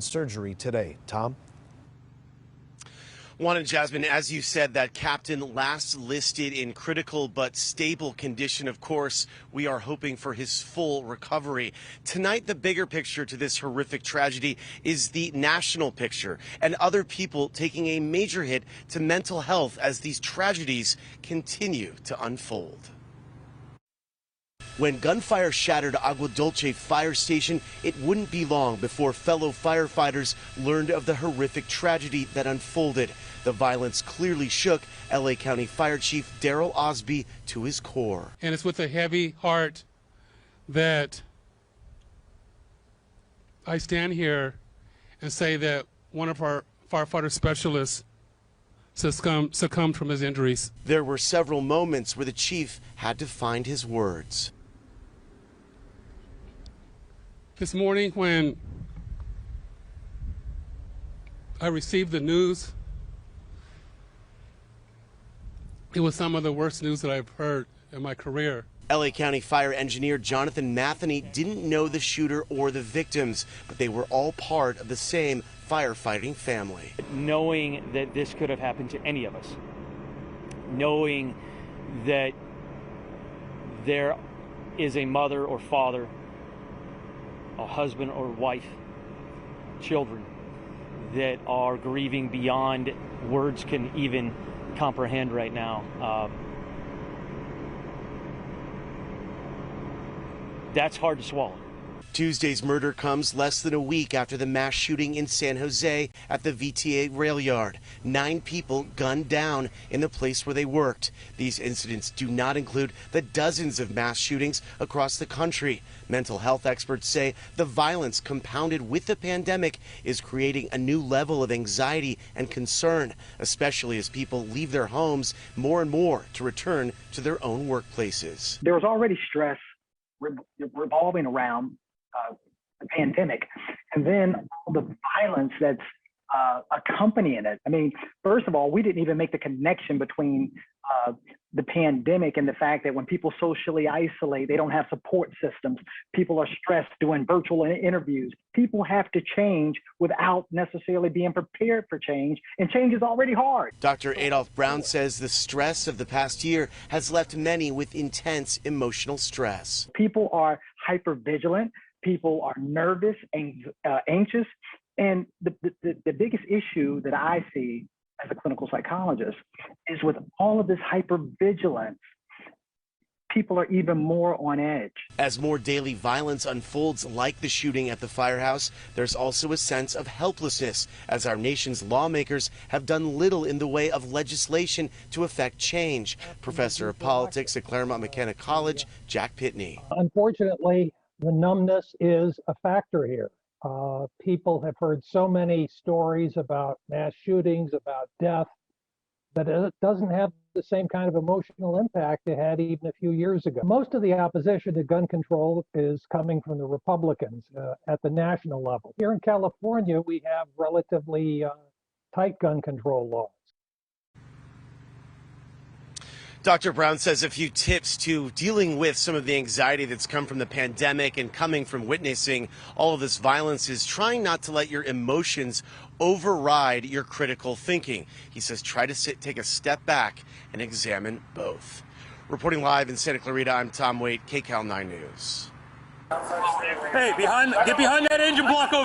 surgery today. Tom? Juan and Jasmine, as you said, that captain last listed in critical but stable condition. Of course, we are hoping for his full recovery. Tonight, the bigger picture to this horrific tragedy is the national picture and other people taking a major hit to mental health as these tragedies continue to unfold. When gunfire shattered Agua Dulce fire station, it wouldn't be long before fellow firefighters learned of the horrific tragedy that unfolded. The violence clearly shook LA County Fire Chief Darrell Osby to his core. And it's with a heavy heart that I stand here and say that one of our firefighter specialists succumbed from his injuries. There were several moments where the chief had to find his words. This morning when I received the news, it was some of the worst news that I've heard in my career. LA County Fire Engineer Jonathan Matheny didn't know the shooter or the victims, but they were all part of the same firefighting family. Knowing that this could have happened to any of us, knowing that there is a mother or father, a husband or wife, children that are grieving beyond words can even comprehend right now. That's hard to swallow. Tuesday's murder comes less than a week after the mass shooting in San Jose at the VTA rail yard. 9 people gunned down in the place where they worked. These incidents do not include the dozens of mass shootings across the country. Mental health experts say the violence compounded with the pandemic is creating a new level of anxiety and concern, especially as people leave their homes more and more to return to their own workplaces. There was already stress revolving around the pandemic, and then all the violence that's accompanying it. I mean, first of all, we didn't even make the connection between the pandemic and the fact that when people socially isolate, they don't have support systems. People are stressed doing virtual interviews. People have to change without necessarily being prepared for change, and change is already hard. Dr. Adolph Brown says the stress of the past year has left many with intense emotional stress. People are hypervigilant. People are nervous and anxious. And the biggest issue that I see as a clinical psychologist is with all of this hypervigilance, people are even more on edge. As more daily violence unfolds, like the shooting at the firehouse, there's also a sense of helplessness as our nation's lawmakers have done little in the way of legislation to affect change. Professor of politics at Claremont McKenna College, Jack Pitney. Unfortunately, the numbness is a factor here. People have heard so many stories about mass shootings, about death, that it doesn't have the same kind of emotional impact it had even a few years ago. Most of the opposition to gun control is coming from the Republicans at the national level. Here in California, we have relatively tight gun control laws. Dr. Brown says a few tips to dealing with some of the anxiety that's come from the pandemic and coming from witnessing all of this violence is trying not to let your emotions override your critical thinking. He says try to take a step back and examine both. Reporting live in Santa Clarita, I'm Tom Waite, KCAL 9 News. Hey, get behind that engine block over